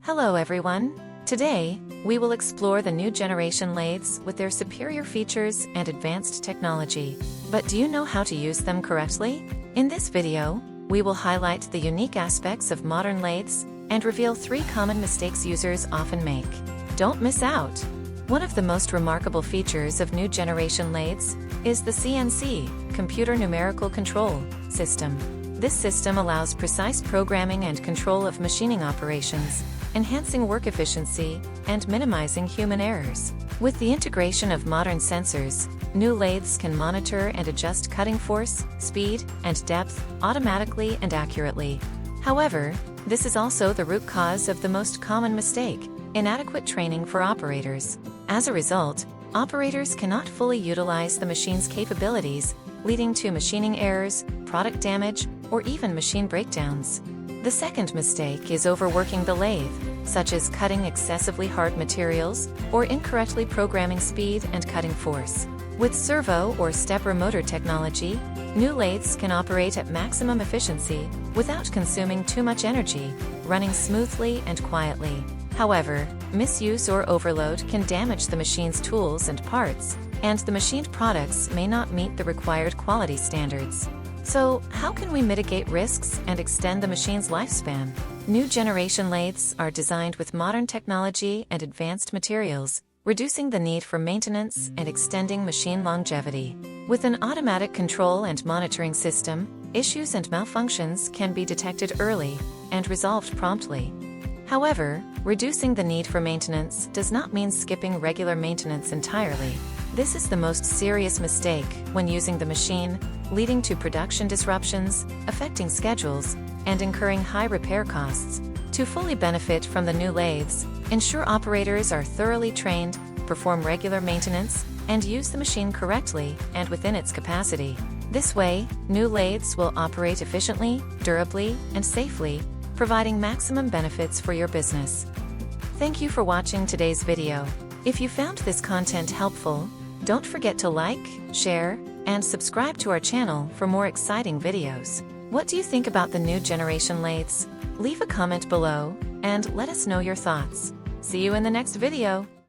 Hello everyone! Today, we will explore the new generation lathes with their superior features and advanced technology. But do you know how to use them correctly? In this video, we will highlight the unique aspects of modern lathes and reveal 3 common mistakes users often make. Don't miss out! One of the most remarkable features of new generation lathes is the CNC, Computer Numerical Control, system. This system allows precise programming and control of machining operations, enhancing work efficiency and minimizing human errors. With the integration of modern sensors, new lathes can monitor and adjust cutting force, speed, and depth automatically and accurately. However, this is also the root cause of the most common mistake: inadequate training for operators. As a result, operators cannot fully utilize the machine's capabilities, leading to machining errors, product damage, or even machine breakdowns. The second mistake is overworking the lathe, such as cutting excessively hard materials or incorrectly programming speed and cutting force. With servo or stepper motor technology, new lathes can operate at maximum efficiency without consuming too much energy, running smoothly and quietly. However, misuse or overload can damage the machine's tools and parts, and the machined products may not meet the required quality standards. So, how can we mitigate risks and extend the machine's lifespan? New generation lathes are designed with modern technology and advanced materials, reducing the need for maintenance and extending machine longevity. With an automatic control and monitoring system, issues and malfunctions can be detected early and resolved promptly. However, reducing the need for maintenance does not mean skipping regular maintenance entirely. This is the most serious mistake when using the machine, leading to production disruptions, affecting schedules, and incurring high repair costs. To fully benefit from the new lathes, ensure operators are thoroughly trained, perform regular maintenance, and use the machine correctly and within its capacity. This way, new lathes will operate efficiently, durably, and safely, providing maximum benefits for your business. Thank you for watching today's video. If you found this content helpful, don't forget to like, share, and subscribe to our channel for more exciting videos. What do you think about the new generation lathes? Leave a comment below and let us know your thoughts. See you in the next video.